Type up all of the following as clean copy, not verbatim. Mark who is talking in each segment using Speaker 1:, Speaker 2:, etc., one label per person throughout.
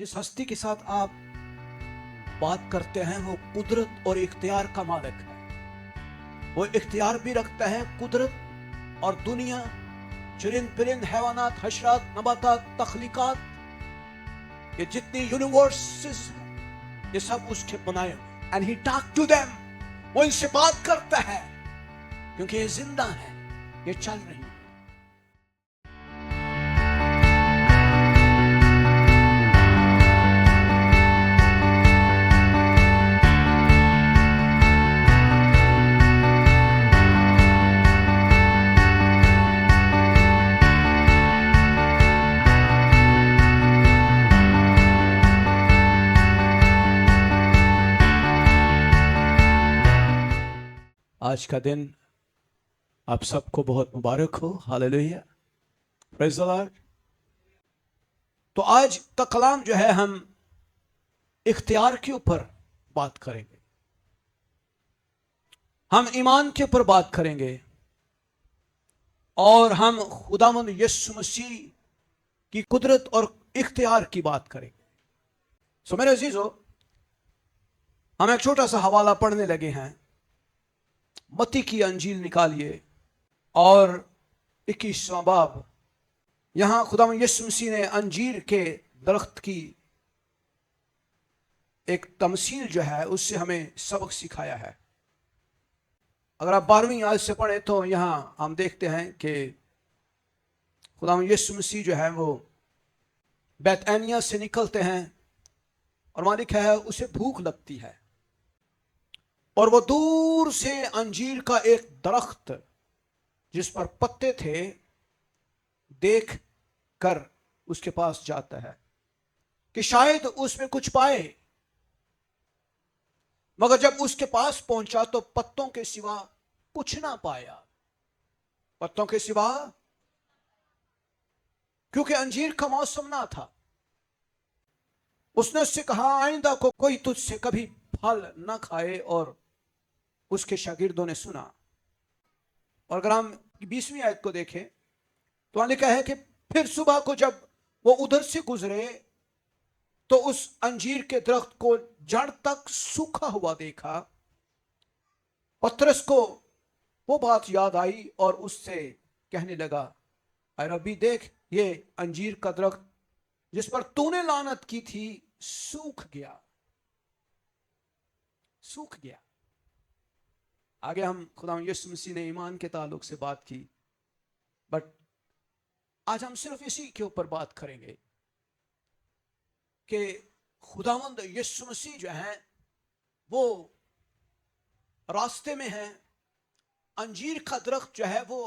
Speaker 1: जिस हस्ती के साथ आप बात करते हैं वो कुदरत और इख्तियार का मालिक है। वो इख्तियार भी रखता है, कुदरत और दुनिया, चुरिंद परिंद, हैवानात, हशरात, नबातात, तख्लीकात, ये जितनी यूनिवर्सेस ये सब उसके बनाए। And he talk to them, वो इनसे बात करता है क्योंकि ये जिंदा है, ये चल रही है। आज का दिन आप सबको बहुत मुबारक हो। Hallelujah, praise the Lord. तो आज का कलाम जो है हम इख्तियार के ऊपर बात करेंगे, हम ईमान के ऊपर बात करेंगे और हम खुदावंद यीशु मसीह की कुदरत और इख्तियार की बात करेंगे। सो मेरे अजीजों, हम एक छोटा सा हवाला पढ़ने लगे हैं। मत्ती की अंजील निकालिए और 21वां बाब। यहां खुदावंद यीशु मसीह ने अंजीर के दरख्त की एक तमसील जो है उससे हमें सबक सिखाया है। अगर आप 12वीं आयत से पढ़े तो यहां हम देखते हैं कि खुदावंद यीशु मसीह जो है वो बैतनिय्याह से निकलते हैं और वहां लिखा है उसे भूख लगती है और वो दूर से अंजीर का एक दरख्त जिस पर पत्ते थे देख कर उसके पास जाता है कि शायद उसमें कुछ पाए, मगर जब उसके पास पहुंचा तो पत्तों के सिवा कुछ ना पाया। पत्तों के सिवा, क्योंकि अंजीर का मौसम ना था। उसने उससे कहा आइंदा को कोई तुझसे कभी फल ना खाए, और उसके शागिर्दों ने सुना। और अगर हम 20वीं आयत को देखें तो वहां लिखा है कि फिर सुबह को जब वो उधर से गुजरे तो उस अंजीर के दरख्त को जड़ तक सूखा हुआ देखा। पतरस को वो बात याद आई और उससे कहने लगा, अरे रब्बी देख, ये अंजीर का दरख्त जिस पर तूने लानत की थी सूख गया, सूख गया। आगे हम खुदावंद यीशु मसीह ने ईमान के ताल्लुक से बात की, बट आज हम सिर्फ इसी के ऊपर बात करेंगे कि खुदावंद यीशु मसीह जो है वो रास्ते में है। अंजीर का दरख्त जो है वो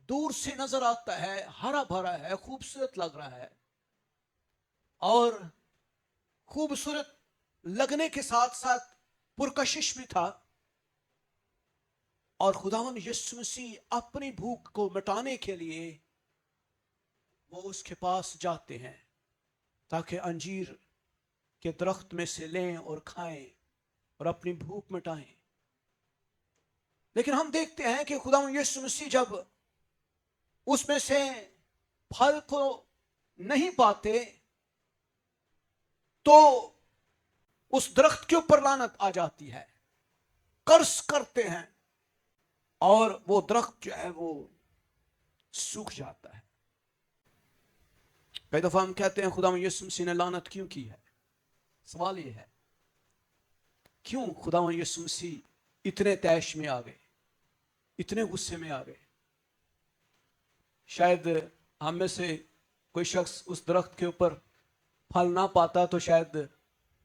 Speaker 1: दूर से नजर आता है, हरा भरा है, खूबसूरत लग रहा है, और खूबसूरत लगने के साथ साथ पुरकशिश भी था। और खुदावंद यीशु मसीह अपनी भूख को मिटाने के लिए वो उसके पास जाते हैं ताकि अंजीर के दरख्त में से लें और खाएं और अपनी भूख मिटाएं। लेकिन हम देखते हैं कि खुदावंद यीशु मसीह जब उसमें से फल को नहीं पाते तो उस दरख्त के ऊपर लानत आ जाती है, कर्स करते हैं और वो दरख्त जो है वो सूख जाता है। कई दफा हम कहते हैं खुदावंद यीशु मसीह ने लानत क्यों की है। सवाल ये है, क्यों खुदावंद यीशु मसीह इतने तैश में आ गए, इतने गुस्से में आ गए। शायद हम में से कोई शख्स उस दरख्त के ऊपर फल ना पाता तो शायद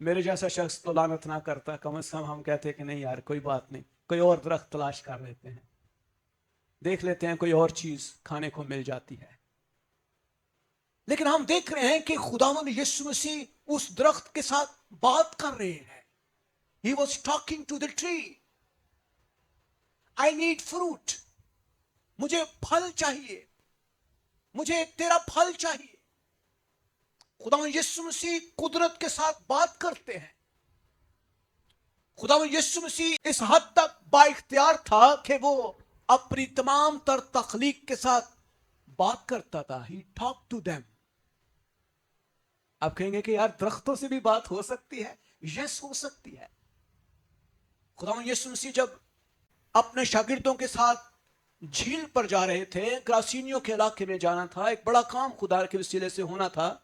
Speaker 1: मेरे जैसा शख्स तो लानत ना करता, कम से कम हम कहते हैं कि नहीं यार कोई बात नहीं, कोई और दरख्त तलाश कर लेते हैं, देख लेते हैं कोई और चीज खाने को मिल जाती है। लेकिन हम देख रहे हैं कि खुदावंद यीशु मसीह उस दरख्त के साथ बात कर रहे हैं। He was talking to the tree. I need fruit. मुझे फल चाहिए, मुझे तेरा फल चाहिए। खुदावंद यीशु मसीह कुदरत के साथ बात करते हैं। खुदावंद यीशु मसीह इस हद तक बाइख्तियार था कि वो अपनी तमाम तर तख्लीक के साथ बात करता था। He talked to them. آپ کہیں گے کہ یار درختوں سے بھی بات ہو سکتی ہے؟ یس ہو سکتی ہے. خداوند یسوع مسیح جب اپنے شاگردوں کے ساتھ جھیل پر جا رہے تھے، کراسینیوں کے علاقے میں جانا تھا، ایک بڑا کام خدا کے وسیلے سے ہونا تھا.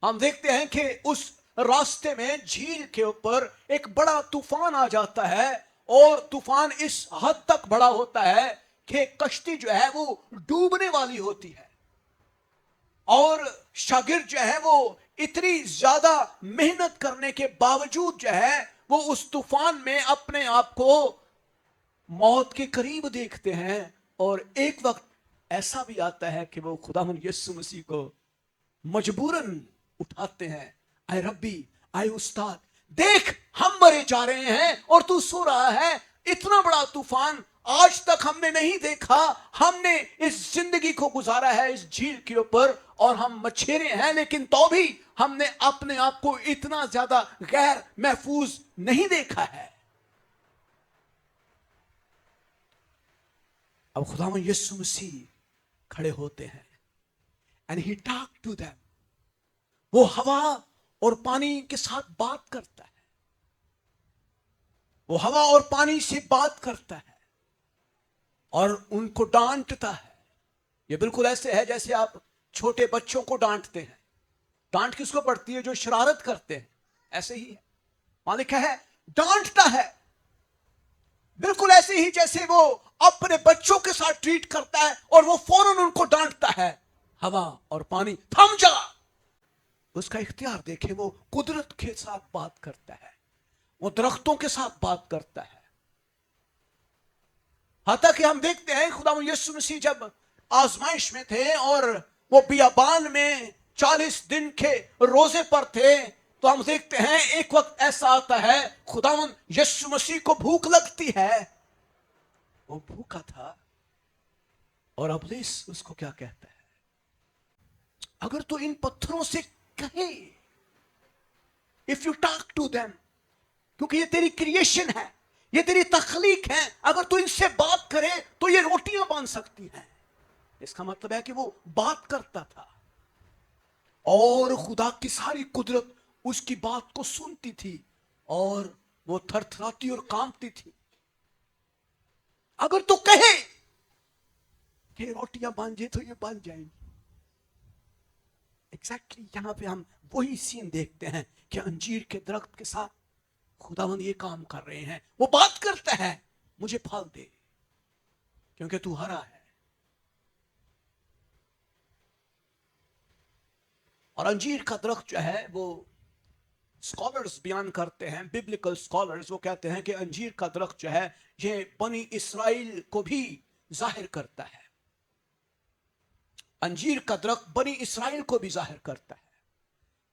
Speaker 1: ہم دیکھتے ہیں کہ اس راستے میں جھیل کے اوپر ایک بڑا طوفان آ جاتا ہے، اور طوفان اس حد تک بڑا ہوتا ہے کہ کشتی جو ہے وہ ڈوبنے والی ہوتی ہے. اور شاگرد جو ہے وہ اتنی زیادہ محنت کرنے کے باوجود جو ہے وہ اس طوفان میں اپنے آپ کو موت کے قریب دیکھتے ہیں. اور ایک وقت ایسا بھی آتا ہے کہ وہ خداوند یسوع مسیح کو مجبوراً اٹھاتے ہیں. اے ربی، اے استاد، دیکھ ہم مرے جا رہے ہیں اور تو سو رہا ہے. اتنا بڑا طوفان آج تک ہم نے نہیں دیکھا. ہم نے اس زندگی کو گزارا ہے اس جھیل کے اوپر اور ہم مچھیرے ہیں، لیکن تو بھی ہم نے اپنے آپ کو اتنا زیادہ غیر محفوظ نہیں دیکھا ہے. اب خداوند یسوع مسیح کھڑے ہوتے ہیں and he talked to them. وہ ہوا اور پانی کے ساتھ بات کرتا ہے. وہ ہوا اور پانی سے بات کرتا ہے اور ان کو ڈانٹتا ہے. یہ بالکل ایسے ہے جیسے آپ چھوٹے بچوں کو ڈانٹتے ہیں. ڈانٹ کس کو پڑتی ہے؟ جو شرارت کرتے ہیں. ایسے ہی ہے، وہاں لکھا ہے ڈانٹتا ہے. بالکل ایسے ہی جیسے وہ اپنے بچوں کے ساتھ ٹریٹ کرتا ہے اور وہ فوراً ان کو ڈانٹتا ہے. ہوا اور پانی تھم جا. اس کا اختیار دیکھیں، وہ قدرت کے ساتھ بات کرتا ہے، وہ درختوں کے ساتھ بات کرتا ہے. حتیٰ کہ ہم دیکھتے ہیں خداوند یسوع مسیح جب آزمائش میں تھے اور وہ بیابان میں 40 دن کے روزے پر تھے، تو ہم دیکھتے ہیں ایک وقت ایسا آتا ہے خداوند یسوع مسیح کو بھوک لگتی ہے. وہ بھوکا تھا اور ابلیس اس کو کیا کہتا ہے؟ اگر تو ان پتھروں سے کہے، if you talk to them، کیونکہ یہ تیری کریشن ہے، یہ تیری تخلیق ہے، اگر تو ان سے بات کرے تو یہ روٹیاں بن سکتی ہیں. اس کا مطلب ہے کہ وہ بات کرتا تھا اور خدا کی ساری قدرت اس کی بات کو سنتی تھی اور وہ تھر تھراتی اور کانپتی تھی. اگر تو کہے کہ روٹیاں بن جائے تو یہ بن جائیں گی. ایگزیکٹلی یہاں پہ ہم وہی سین دیکھتے ہیں کہ انجیر کے درخت کے ساتھ خداوند یہ کام کر رہے ہیں. وہ بات کرتا ہے مجھے پھل دے کیونکہ تو ہرا ہے. اور انجیر کا درخت جو ہے وہ اسکالرز بیان کرتے ہیں، ببلیکل اسکالرز، وہ کہتے ہیں کہ انجیر کا درخت جو ہے یہ بنی اسرائیل کو بھی ظاہر کرتا ہے. انجیر کا درخت بنی اسرائیل کو بھی ظاہر کرتا ہے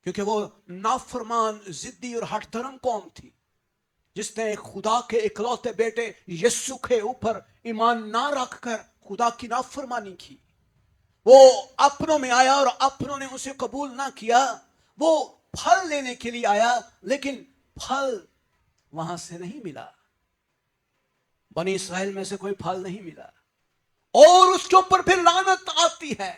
Speaker 1: کیونکہ وہ نافرمان، ضدی اور ہٹ دھرم قوم تھی جس نے خدا کے اکلوتے بیٹے یسوع کے اوپر ایمان نہ رکھ کر خدا کی نافرمانی کی. وہ اپنوں میں آیا اور اپنوں نے اسے قبول نہ کیا. وہ پھل لینے کے لیے آیا لیکن پھل وہاں سے نہیں ملا. بنی اسرائیل میں سے کوئی پھل نہیں ملا اور اس کے اوپر پھر لعنت آتی ہے.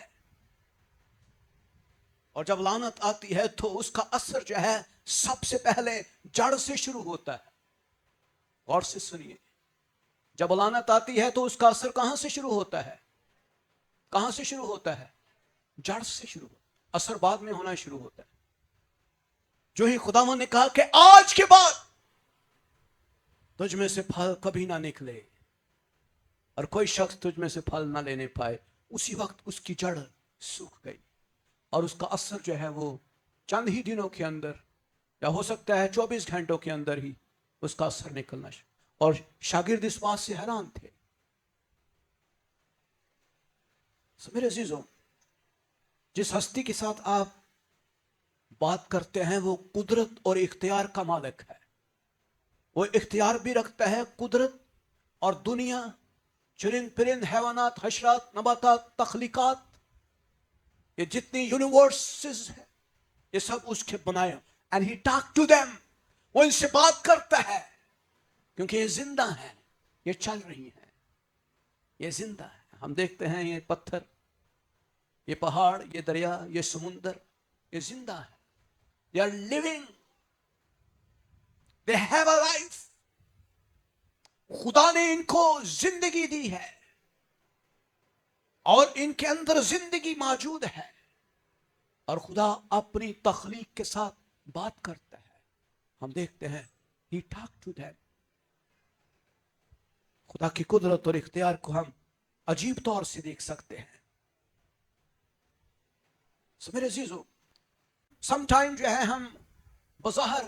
Speaker 1: اور جب لعنت آتی ہے تو اس کا اثر جو ہے سب سے پہلے جڑ سے شروع ہوتا ہے. غور سے سنیے، جب لعنت آتی ہے تو اس کا اثر کہاں سے شروع ہوتا ہے؟ کہاں سے شروع ہوتا ہے؟ جڑ سے شروع ہوتا ہے. اثر بعد میں ہونا شروع ہوتا ہے. جو ہی خداوند نے کہا کہ آج کے بعد تجھ میں سے پھل کبھی نہ نکلے اور کوئی شخص تجھ میں سے پھل نہ لینے پائے، اسی وقت اس کی جڑ سوکھ گئی اور اس کا اثر جو ہے وہ چند ہی دنوں کے اندر یا ہو سکتا ہے 24 گھنٹوں کے اندر ہی اس کا اثر نکلنا شروع. اور شاگرد اس بات سے حیران تھے. میرے عزیزوں، جس ہستی کے ساتھ آپ بات کرتے ہیں وہ قدرت اور اختیار کا مالک ہے. وہ اختیار بھی رکھتا ہے، قدرت اور دنیا، چرند پرند، حیوانات، حشرات، نباتات، تخلیقات، یہ جتنی یونیورسز ہیں یہ سب اس کے بنائے. and he talked to them، وہ ان سے بات کرتا ہے کیونکہ یہ زندہ ہیں، یہ چل رہی ہیں، یہ زندہ ہے. ہم دیکھتے ہیں یہ پتھر، یہ پہاڑ، یہ دریا، یہ سمندر، یہ زندہ ہے. they are living, they have a life. खुदा ने इनको जिंदगी दी है और इनके अंदर जिंदगी मौजूद है, और खुदा अपनी तख्लीक के साथ बात करता है। हम देखते हैं he talked to them. खुदा की कुदरत और इख्तियार को हम अजीब तौर से देख सकते हैं। सो मेरे अजीजों, समटाइम जो है हम बज़ाहिर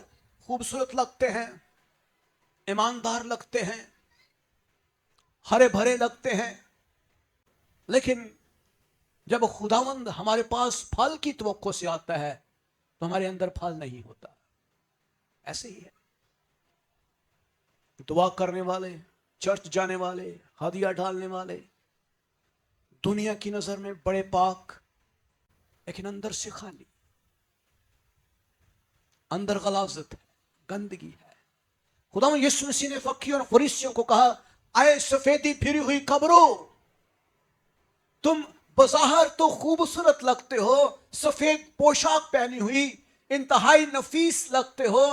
Speaker 1: खूबसूरत लगते हैं, ईमानदार लगते हैं, हरे भरे लगते हैं, लेकिन जब खुदावंद हमारे पास फल की तवक्को से आता है तो हमारे अंदर फल नहीं होता। ऐसे ही है, दुआ करने वाले, चर्च जाने वाले, हदिया डालने वाले, दुनिया की नजर में बड़े पाक, लेकिन अंदर से खाली, अंदर गलाजत है, गंदगी है। खुदा यीशु मसीह ने फकीर और फरीसियों को कहा, आए सफेदी फिरी हुई कब्रों, तुम बज़ाहिर तो खूबसूरत लगते हो, सफेद पोशाक पहनी हुई इंतहाई नफीस लगते हो,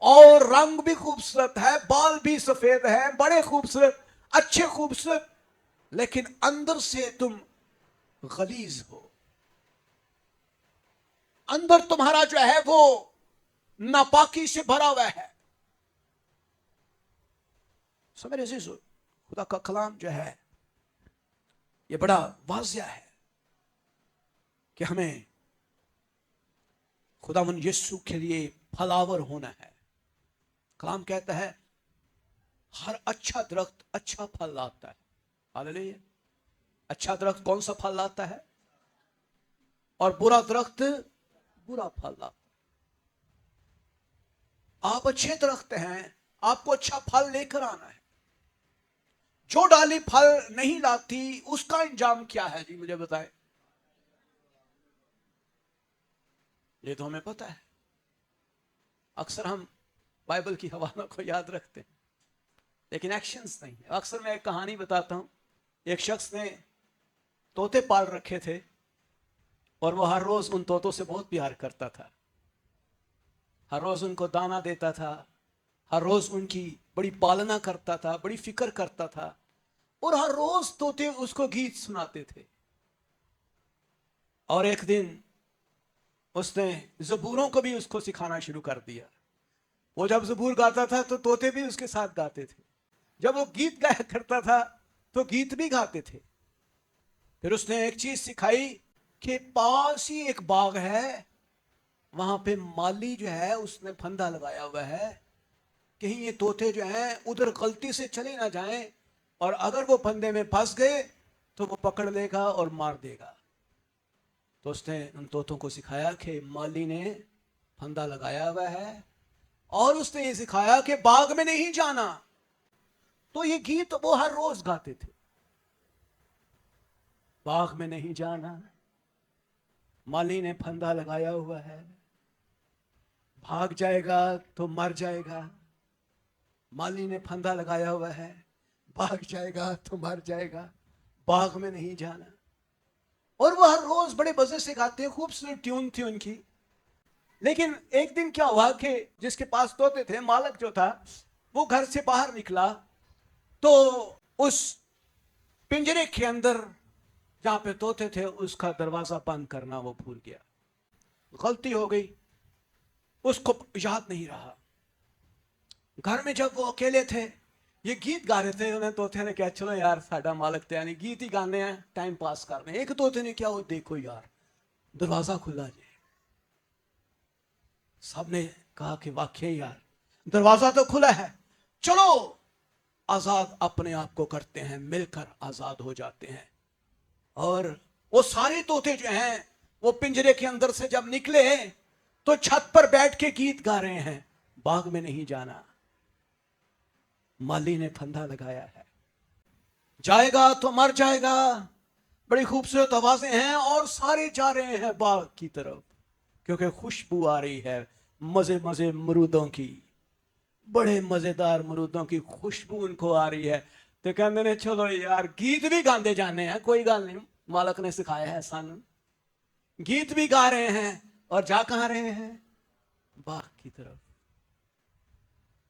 Speaker 1: और रंग भी खूबसूरत है, बाल भी सफेद है, बड़े खूबसूरत, अच्छे खूबसूरत, लेकिन अंदर से तुम गलीज हो। अंदर तुम्हारा जो है वो नापाकी से भरा हुआ है। मेरे अजीजों, खुदा का कलाम जो है ये बड़ा वाज़िया है कि हमें खुदावन यीशु के लिए फलावर होना है। कलाम कहता है हर अच्छा दरख्त अच्छा फल लाता है। हालेलुया। अच्छा दरख्त कौन सा फल लाता है, और बुरा दरख्त बुरा फल लाता है। आप अच्छे दरख्त हैं, आपको अच्छा फल लेकर आना है। जो डाली फल नहीं लाती उसका अंजाम क्या है जी, मुझे बताएं। ये तो हमें पता है। अक्सर हम बाइबल की हवालों को याद रखते हैं, लेकिन एक्शंस नहीं है। अक्सर मैं एक कहानी बताता हूं। एक शख्स ने तोते पाल रखे थे और वो हर रोज उन तोतों से बहुत प्यार करता था। हर रोज उनको दाना देता था, हर रोज उनकी बड़ी पालना करता था, बड़ी फिक्र करता था, और हर रोज तोते उसको गीत सुनाते थे। और एक दिन उसने ज़बूरों को भी उसको सिखाना शुरू कर दिया। वो जब ज़बूर गाता था तो तोते भी उसके साथ गाते थे। जब वो गीत गाया करता था तो गीत भी गाते थे। फिर उसने एक चीज सिखाई कि पास ही एक बाग है, वहां पे माली जो है उसने फंदा लगाया हुआ है, कहीं ये तोते जो हैं उधर गलती से चले ना जाएं, और अगर वो फंदे में फंस गए तो वो पकड़ लेगा और मार देगा। तो उसने उन तोतों को सिखाया कि माली ने फंदा लगाया हुआ है, और उसने ये सिखाया कि बाग में नहीं जाना। तो ये गीत वो हर रोज गाते थे। बाग में नहीं जाना, माली ने फंदा लगाया हुआ है, भाग जाएगा तो मर जाएगा। माली ने फंदा लगाया हुआ है, भाग जाएगा तो मर जाएगा, बाग में नहीं जाना। और वो हर रोज बड़े मजे से गाते हैं, खूबसूरत ट्यून थी उनकी। लेकिन एक दिन क्या हुआ कि जिसके पास तोते थे, मालिक जो था, वो घर से बाहर निकला तो उस पिंजरे के अंदर जहां पे तोते थे उसका दरवाजा बंद करना वो भूल गया। गलती हो गई, उसको याद नहीं रहा। घर में जब वो अकेले थे, ये गीत गा रहे थे, उन्हें तोते ने कहा चलो यार साडा मालिक तो यानी गीत ही गाने हैं, टाइम पास करने। एक तोते ने क्या, वो देखो यार दरवाजा खुला जी। सबने कहा कि वाकई यार दरवाजा तो खुला है, चलो आजाद अपने आप को करते हैं, मिलकर आजाद हो जाते हैं। और वो सारे तोते जो हैं वो पिंजरे के अंदर से जब निकले तो छत पर बैठ के गीत गा रहे हैं, बाग में नहीं जाना, माली ने फंदा लगाया है, जाएगा तो मर जाएगा। बड़ी खूबसूरत आवाजें हैं और सारे जा रहे हैं बाग की तरफ, क्योंकि खुशबू आ रही है मजे मजे अमरूदों की, बड़े मजेदार अमरूदों की खुशबू उनको आ रही है। तो कहते ने चलो यार गीत भी गाते जाने हैं, कोई गल नहीं, मालिक ने सिखाया है सानू। गीत भी गा रहे हैं और जा कहां रहे हैं, باغ کی طرف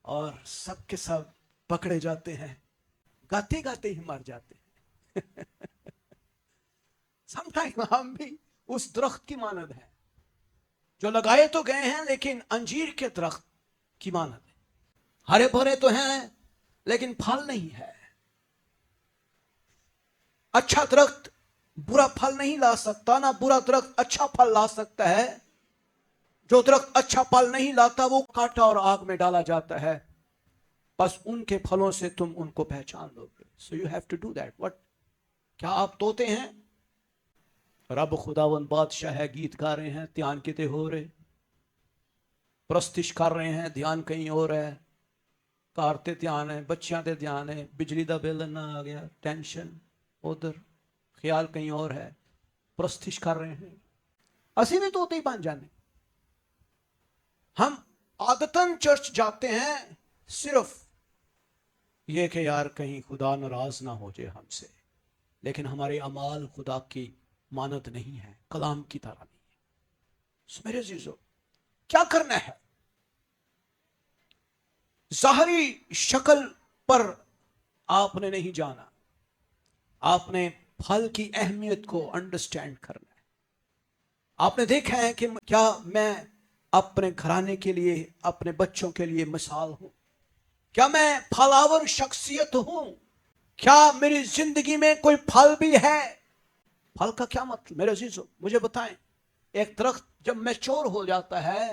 Speaker 1: اور سب کے سب پکڑے جاتے ہیں, گاتے گاتے ہی مر جاتے ہیں. سمٹائم ہم بھی اس درخت کی مانند ہیں جو لگائے تو گئے ہیں لیکن انجیر کے درخت کی مانند ہے. ہرے بھرے تو ہیں لیکن پھل نہیں ہے. اچھا درخت برا پھل نہیں لا سکتا, نہ برا درخت اچھا پھل لا سکتا ہے. جو درخت اچھا پھل نہیں لاتا وہ کاٹا اور آگ میں ڈالا جاتا ہے. بس ان کے پھلوں سے تم ان کو پہچان لو گے. So you have to do that. What? کیا آپ توتے ہیں؟ رب خداوند بادشاہ ہے, گیت گا رہے ہیں, دھیان کتے ہو رہے, پرستش کر رہے ہیں, دھیان کہیں اور ہے, کار تے دھیان ہے, بچیاں تے دھیان ہے, بجلی دا بل نہ آ گیا, ٹینشن ادھر, خیال کہیں اور ہے, پرستش کر رہے ہیں. اسی بھی توتے ہی بن جانے. ہم عادتاً چرچ جاتے ہیں صرف یہ کہ یار کہیں خدا ناراض نہ ہو جائے ہم سے, لیکن ہمارے اعمال خدا کی مانند نہیں ہے, کلام کی طرح نہیں ہے. میرے عزیزو, کیا کرنا ہے؟ ظاہری شکل پر آپ نے نہیں جانا, آپ نے پھل کی اہمیت کو انڈرسٹینڈ کرنا ہے. آپ نے دیکھا ہے کہ کیا میں اپنے گھرانے کے لیے, اپنے بچوں کے لیے مثال ہوں؟ کیا میں پھلاور شخصیت ہوں؟ کیا میری زندگی میں کوئی پھل بھی ہے؟ پھل کا کیا مطلب میرے عزیزو, مجھے بتائیں. ایک درخت جب میچور ہو جاتا ہے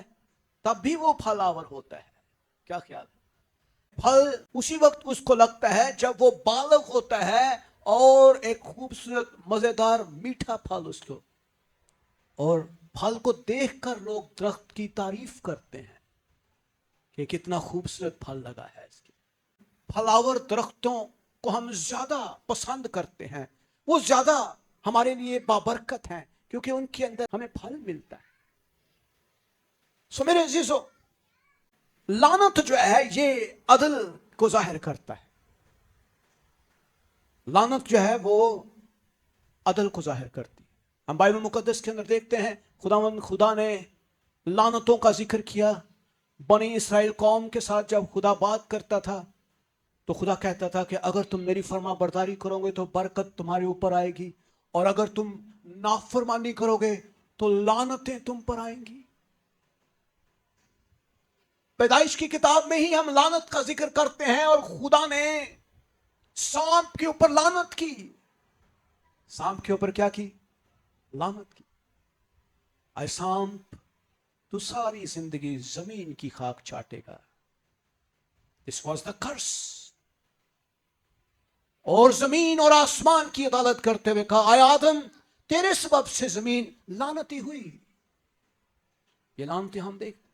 Speaker 1: تب بھی وہ پھلاور ہوتا ہے. کیا خیال ہے؟ پھل اسی وقت اس کو لگتا ہے جب وہ بالغ ہوتا ہے اور ایک خوبصورت مزیدار میٹھا پھل اس کو, اور پھل کو دیکھ کر لوگ درخت کی تعریف کرتے ہیں کہ کتنا خوبصورت پھل لگا ہے اس کے. پھلاور درختوں کو ہم زیادہ پسند کرتے ہیں, وہ زیادہ ہمارے لیے بابرکت ہیں کیونکہ ان کے اندر ہمیں پھل ملتا ہے. سو میرے عزیزو, لعنت جو ہے یہ عدل کو ظاہر کرتا ہے. لعنت جو ہے وہ عدل کو ظاہر کرتی ہے. ہم بائبل مقدس کے اندر دیکھتے ہیں خدا نے لعنتوں کا ذکر کیا. بنی اسرائیل قوم کے ساتھ جب خدا بات کرتا تھا تو خدا کہتا تھا کہ اگر تم میری فرما برداری کرو گے تو برکت تمہارے اوپر آئے گی, اور اگر تم نافرمانی کرو گے تو لعنتیں تم پر آئیں گی. پیدائش کی کتاب میں ہی ہم لعنت کا ذکر کرتے ہیں, اور خدا نے سانپ کے اوپر لعنت کی. سانپ کے اوپر کیا کی؟ لعنت کی. اے سانپ, تو ساری زندگی زمین کی خاک چاٹے گا. This was the curse. اور زمین اور آسمان کی عدالت کرتے ہوئے کہا, اے آدم تیرے سبب سے زمین لعنتی ہوئی. یہ لعنتیں ہم دیکھتے,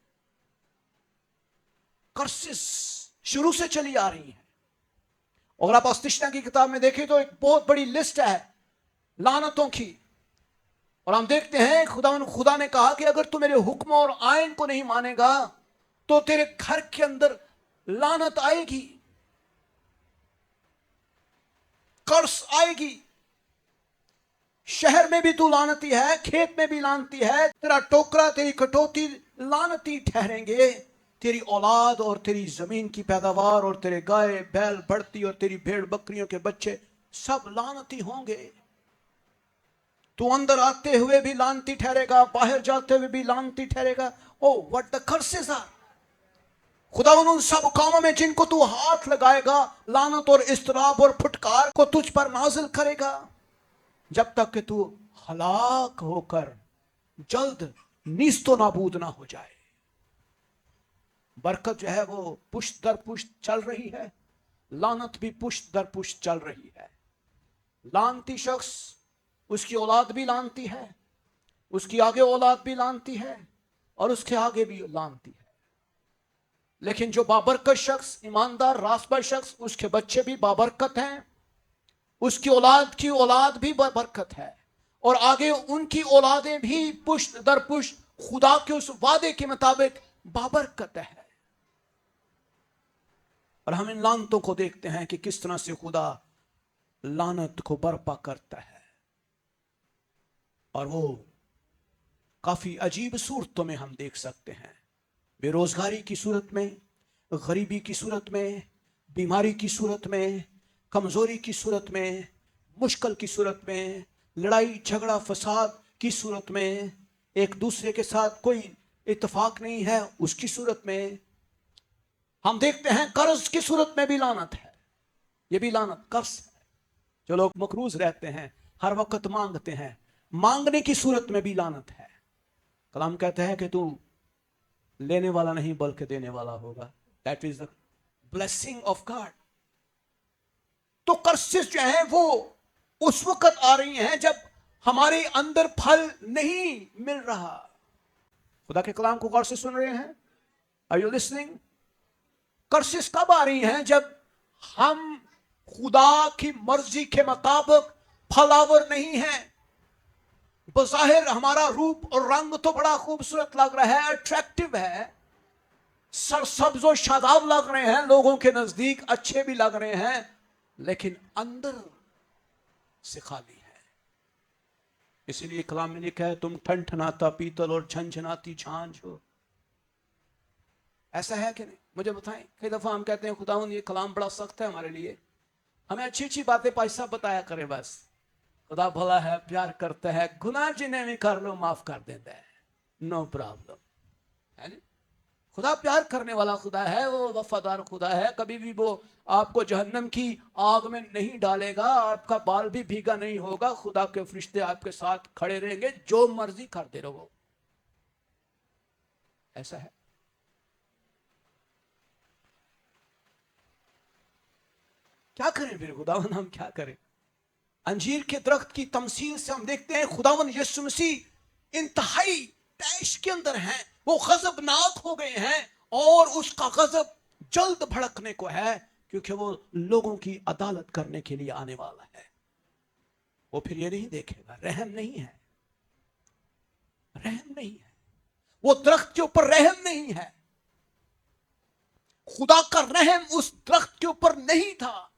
Speaker 1: کرسز شروع سے چلی آ رہی ہیں. اور آپ استثنا کی کتاب میں دیکھیں تو ایک بہت بڑی لسٹ ہے لعنتوں کی, اور ہم دیکھتے ہیں خدا نے کہا کہ اگر تو میرے حکم اور آئین کو نہیں مانے گا تو تیرے گھر کے اندر لعنت آئے گی, کرس آئے گی. شہر میں بھی تو لعنتی ہے, کھیت میں بھی لعنتی ہے, تیرا ٹوکرا تیری کٹوتی لعنتی ٹھہریں گے. تیری اولاد اور تیری زمین کی پیداوار اور تیرے گائے بیل بڑھتی اور تیری بھیڑ بکریوں کے بچے سب لعنتی ہوں گے. تو اندر آتے ہوئے بھی لعنتی ٹھہرے گا, باہر جاتے ہوئے بھی لعنتی ٹھہرے گا. Oh, what the curses are. خدا ان سب کاموں میں جن کو تو ہاتھ لگائے گا لعنت اور اضطراب اور پھٹکار کو تجھ پر نازل کرے گا, جب تک کہ تو ہلاک ہو کر جلد نیست و نابود نہ ہو جائے. برکت جو ہے وہ پشت در پشت چل رہی ہے, لعنت بھی پشت در پشت چل رہی ہے. لعنتی شخص, اس کی اولاد بھی لعنتی ہے, اس کی آگے اولاد بھی لعنتی ہے, اور اس کے آگے بھی لعنتی ہے. لیکن جو بابرکت شخص, ایماندار راستہ شخص, اس کے بچے بھی بابرکت ہیں, اس کی اولاد بھی برکت ہے, اور آگے ان کی اولادیں بھی پشت در پشت خدا کے اس وعدے کے مطابق بابرکت ہے. اور ہم ان لعنتوں کو دیکھتے ہیں کہ کس طرح سے خدا لعنت کو برپا کرتا ہے, اور وہ کافی عجیب صورتوں میں ہم دیکھ سکتے ہیں. बेरोजगारी की सूरत में, गरीबी की सूरत में, बीमारी की सूरत में, कमजोरी की सूरत में, मुश्किल की सूरत में, लड़ाई झगड़ा फसाद की सूरत में, एक दूसरे के साथ कोई इत्तेफाक नहीं है उसकी सूरत में, हम देखते हैं कर्ज की सूरत में भी लानत है। ये भी लानत, कर्ज है। जो लोग मकरूज रहते हैं, हर वक्त मांगते हैं, मांगने की सूरत में भी लानत है। कलाम कहता है कि तू लेने वाला नहीं बल्कि देने वाला होगा। That is the blessing of God. तो कर्सेस जो है वो उस वक्त आ रही हैं जब हमारे अंदर फल नहीं मिल रहा। खुदा के कलाम को गौर से सुन रहे हैं? Are you listening? कर्सेस कब आ रही हैं? जब हम खुदा की मर्जी के मुताबिक फलावर नहीं है। बज़ाहिर हमारा रूप और रंग तो बड़ा खूबसूरत लग रहा है, अट्रैक्टिव है, सरसब्ज और शादाब लग रहे हैं, लोगों के नजदीक अच्छे भी लग रहे हैं, लेकिन अंदर से खाली है। इसीलिए कलाम में लिखा है तुम ठनठनाता पीतल और झनझनाती झांझ हो। ऐसा है कि नहीं? मुझे बताएं। कई दफा हम कहते हैं खुदावंद ये कलाम बड़ा सख्त है हमारे लिए, हमें अच्छी अच्छी बातें पैसा बताया करे, बस खुदा भला है, प्यार करता है, गुनाह जिन्हें भी कर लो माफ कर देता है, नो प्रॉब्लम है नहीं? खुदा प्यार करने वाला खुदा है, वो वफादार खुदा है, कभी भी वो आपको जहन्नम की आग में नहीं डालेगा, आपका बाल भी भीगा नहीं होगा, खुदा के फरिश्ते आपके साथ खड़े रहेंगे, जो मर्जी करते रहो। ऐसा है। क्या करें फिर खुदावन, हम क्या करें? अंजीर के दरख्त की तमसील से हम देखते हैं खुदावन यीशु मसीह इंतहाई तैश के अंदर हैं, वो गजबनाक हो गए हैं और उसका गजब जल्द भड़कने को है, क्योंकि वो लोगों की अदालत करने के लिए आने वाला है। वो फिर ये नहीं देखेगा, रहम नहीं है, रहम नहीं है, वो दरख्त के ऊपर रहम नहीं है, खुदा का रहम उस दरख्त के ऊपर नहीं था।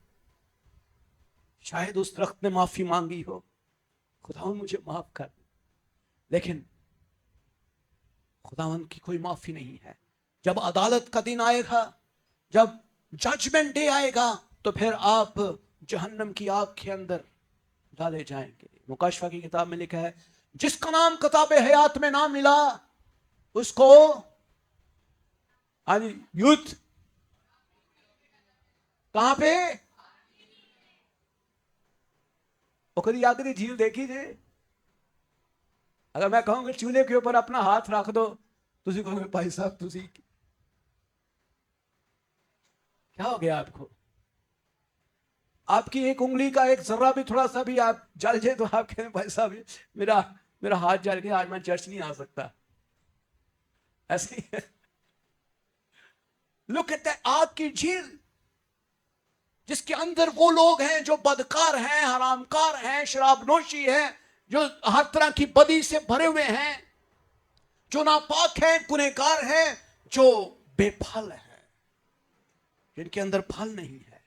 Speaker 1: शायद उस दरख्त ने माफी मांगी हो, खुदावन मुझे माफ कर, लेकिन खुदावन की कोई माफी नहीं है। जब अदालत का दिन आएगा, जब जजमेंट डे आएगा, तो फिर आप जहन्नम की आग के अंदर डाले जाएंगे। मुकाशफा की किताब में लिखा है जिसका नाम किताब हयात में ना मिला उसको यूथ कहां पे? वो कभी आखिरी झील देखी थी? अगर मैं कहूंगा चूल्हे के ऊपर अपना हाथ रख दो, तुझे कहोगे भाई साहब तुझे क्या हो गया आपको? आपकी एक उंगली का एक जर्रा भी थोड़ा सा भी आप जल जाए तो आप कहें भाई साहब मेरा मेरा हाथ जल गया, आज मैं चर्च नहीं आ सकता। ऐसे ही लुक एट दैट, आग की झील जिसके अंदर वो लोग हैं जो बदकार हैं, हरामकार हैं, शराबनोशी है, जो हर तरह की बदी से भरे हुए हैं, जो नापाक हैं, गुनहगार हैं, जो बेफल है, जिनके अंदर फल नहीं है।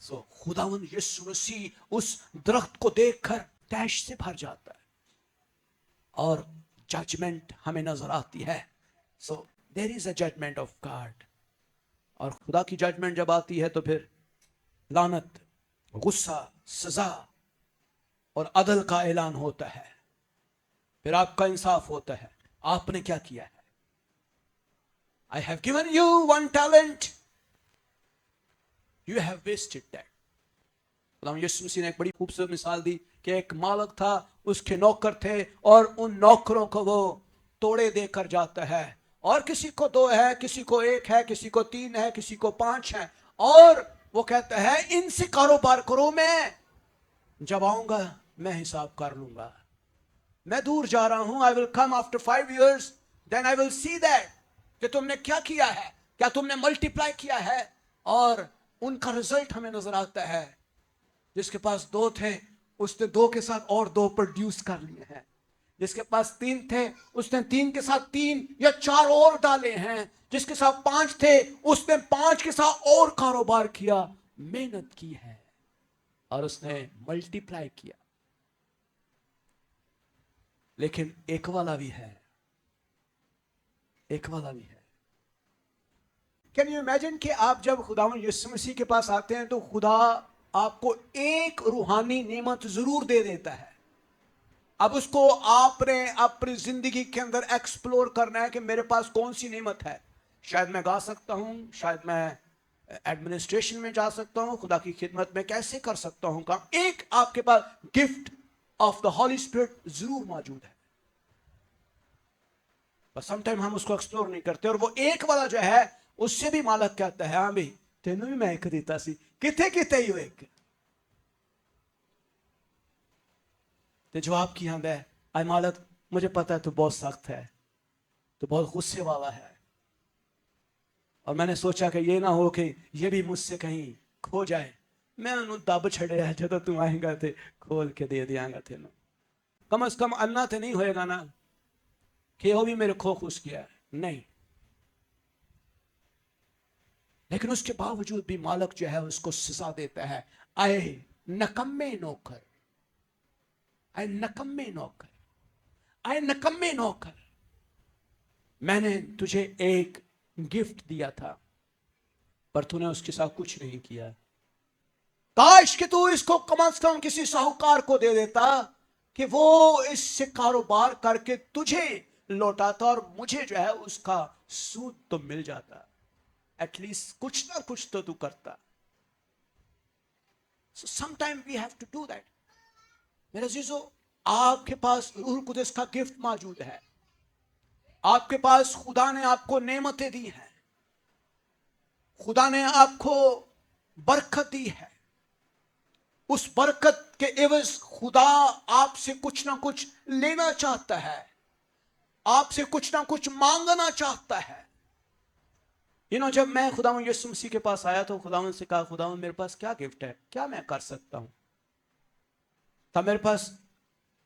Speaker 1: सो खुदावन यीशु मसीह उस दरख्त को देखकर तैश से भर जाता है और जजमेंट हमें नजर आती है। So there is a judgement of God, और खुदा की जजमेंट जब आती है तो फिर लानत, गुस्सा, सजा और अदल का ऐलान होता है। फिर आपका इंसाफ होता है, आपने क्या किया है? I have given you one talent, you have wasted that. यीशु मसीह ने एक बड़ी खूबसूरत मिसाल दी कि एक मालिक था, उसके नौकर थे और उन नौकरों को वो तोड़े देकर जाता है, और किसी को 2 है, किसी को 1 है, किसी को 3 है, किसी को 5 है, और वो कहता है इनसे कारोबार करो, मैं जब आऊंगा मैं हिसाब कर लूंगा, मैं दूर जा रहा हूं, I will come after 5 years, then I will see that कि तुमने क्या किया है, क्या तुमने मल्टीप्लाई किया है। और उनका रिजल्ट हमें नजर आता है। जिसके पास 2 थे उसने 2 के साथ और 2 प्रोड्यूस कर लिए हैं, जिसके पास 3 थे उसने 3 के साथ 3 या 4 और डाले हैं, जिसके साथ 5 थे उसने 5 के साथ और कारोबार किया, मेहनत की है और उसने मल्टीप्लाई किया। लेकिन एक वाला भी है एक वाला भी है। कैन यू इमेजिन कि आप जब खुदावंद यीशु मसीह के पास आते हैं तो खुदा आपको एक रूहानी नेमत जरूर दे देता है। अब उसको आपने अपनी जिंदगी के अंदर एक्सप्लोर करना है कि मेरे पास कौन सी नेमत है। शायद मैं गा सकता हूं, शायद मैं एडमिनिस्ट्रेशन में जा सकता हूं, खुदा की खिदमत में कैसे कर सकता हूं काम। एक आपके पास gift of the Holy Spirit जरूर मौजूद है, पर समटाइम हम उसको एक्सप्लोर नहीं करते। और वो एक वाला जो है उससे भी मालक कहता है, हाँ भाई तेनू भी मैं एक देता सी, किथे किथे ही हो एक। तो जवाब की आंदा है, आए मालक मुझे पता है तू बहुत सख्त है, तू बहुत गुस्से वाला है, और मैंने सोचा कि ये ना हो कि ये भी मुझसे कहीं खो जाए। मैं उन्होंने दब छड़े जो तू आएगा थे खोल के दे दियांगा तेन। कम से कम अन्ना तो नहीं होएगा ना कि वो भी मेरे खो खुश किया है, नहीं। लेकिन उसके बावजूद भी मालक जो है उसको सजा देता है, आए नकम्मे नौकर, आए नकम्मे नौकर, आए नकम्मे नौकर, मैंने तुझे एक गिफ्ट दिया था पर तूने उसके साथ कुछ नहीं किया। काश कि तू इसको कम से कम किसी साहूकार को दे देता कि वो इससे कारोबार करके तुझे लौटाता और मुझे जो है उसका सूद तो मिल जाता। एटलीस्ट कुछ ना कुछ तो तू करता। So sometime we have to do that. मेरे अजीजों, आपके पास रूह कुदस का गिफ्ट मौजूद है। आपके पास खुदा ने आपको नेमतें दी हैं, खुदा ने आपको बरकत दी है। उस बरकत के एवज खुदा आपसे कुछ ना कुछ लेना चाहता है, आपसे कुछ ना कुछ मांगना चाहता है। जब मैं खुदावंद यीशु मसीह के पास आया तो खुदावंद से कहा, खुदावंद मेरे पास क्या गिफ्ट है, क्या मैं कर सकता हूं। तब मेरे पास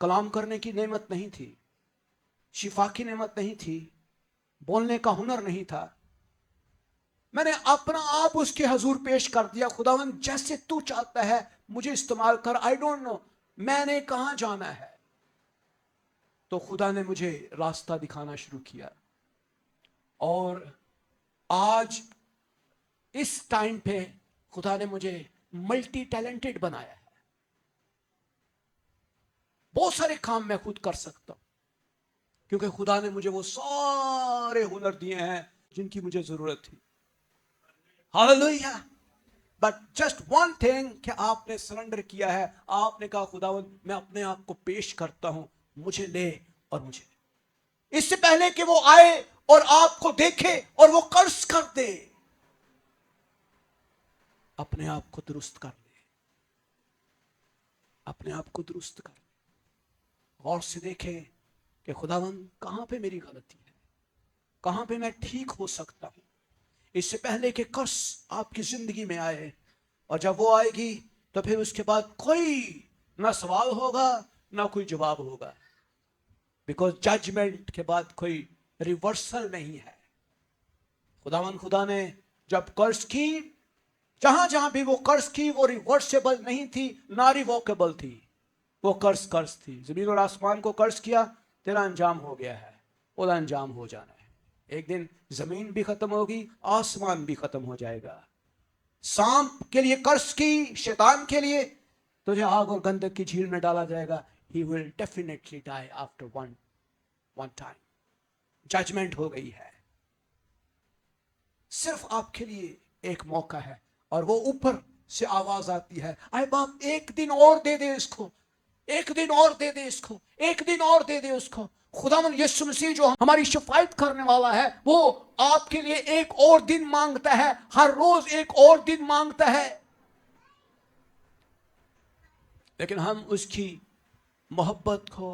Speaker 1: कलाम करने की नेमत नहीं थी, शिफा की नेमत नहीं थी, बोलने का हुनर नहीं था। मैंने अपना आप उसके हजूर पेश कर दिया, खुदावंद जैसे तू चाहता है मुझे इस्तेमाल कर, आई डोंट नो मैंने कहां जाना है। तो खुदा ने मुझे रास्ता दिखाना शुरू किया और आज इस टाइम पे खुदा ने मुझे मल्टी टैलेंटेड बनाया है। बहुत सारे काम मैं खुद कर सकता हूं क्योंकि खुदा ने मुझे वो सारे हुनर दिए हैं जिनकी मुझे जरूरत थी। Hallelujah. But just one thing कि आपने सरेंडर किया है, आपने कहा खुदावंद मैं अपने आप को पेश करता हूं, मुझे ले और मुझे। इससे पहले कि वो आए और आपको देखे और वो कर्ज कर दे, अपने आप को दुरुस्त कर ले, अपने आप को दुरुस्त कर ले। गौर से देखे कि खुदावंद कहां पे मेरी गलती है, कहां पे मैं ठीक हो सकता हूं। इससे पहले कि कर्ज आपकी जिंदगी में आए, और जब वो आएगी तो फिर उसके बाद कोई ना सवाल होगा ना कोई जवाब होगा, बिकॉज जजमेंट के बाद कोई रिवर्सल नहीं है। खुदा ने जब कर्ज की, जहां जहां भी वो कर्ज की वो रिवर्सेबल नहीं थी, ना रिवोकेबल थी। वो कर्ज थी। जमीन और आसमान को कर्ज किया, तेरा अंजाम हो गया है, उसका अंजाम हो जाना है। एक दिन जमीन भी खत्म होगी, आसमान भी खत्म हो जाएगा। सांप के लिए कर्ज की, शैतान के लिए तुझे आग और गंधक की झील में डाला जाएगा। He will definitely die after one time. Judgement हो गई है। सिर्फ आपके लिए एक मौका है, और वो ऊपर से आवाज आती है, आए बाप एक दिन और दे दे इसको, एक दिन और दे दे इसको, एक दिन और दे दे उसको। खुदावंद यीशु मसीह जो हमारी शफायत करने वाला है, वो आपके लिए एक और दिन मांगता है, हर रोज एक और दिन मांगता है। लेकिन हम उसकी मोहब्बत को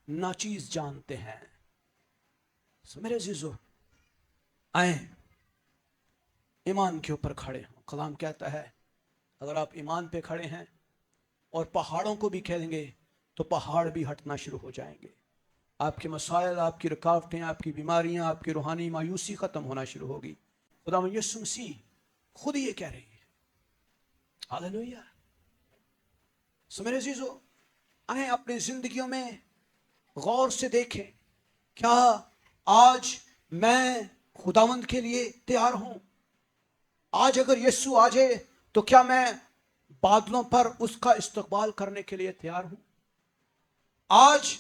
Speaker 1: नाचीज जानते हैं। मेरे अजीजों, आए ईमान के ऊपर खड़े हो। कलाम कहता है अगर आप ईमान पे खड़े हैं और पहाड़ों को भी कहेंगे तो पहाड़ भी हटना शुरू हो जाएंगे। आपके मसाइल, आपकी रुकावटें, आपकी बीमारियां, आपकी रूहानी मायूसी खत्म होना शुरू होगी। खुदावंद यीशु मसीह खुद ये कह रही है। हालेलुया। सो मेरे अजीजों, आए अपनी जिंदगियों में गौर से देखें, क्या आज میں खुदावंद के लिए तैयार हूं। आज अगर यीशु आ जाए तो क्या मैं बादलों पर उसका इस्तकबाल करने के लिए तैयार हूं? आज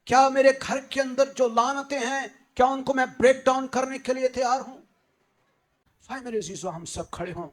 Speaker 1: क्या मेरे घर के अंदर जो लानतें हैं, क्या उनको मैं ब्रेक डाउन करने के लिए तैयार हूं? भाई मेरे अजीजों, हम सब खड़े हों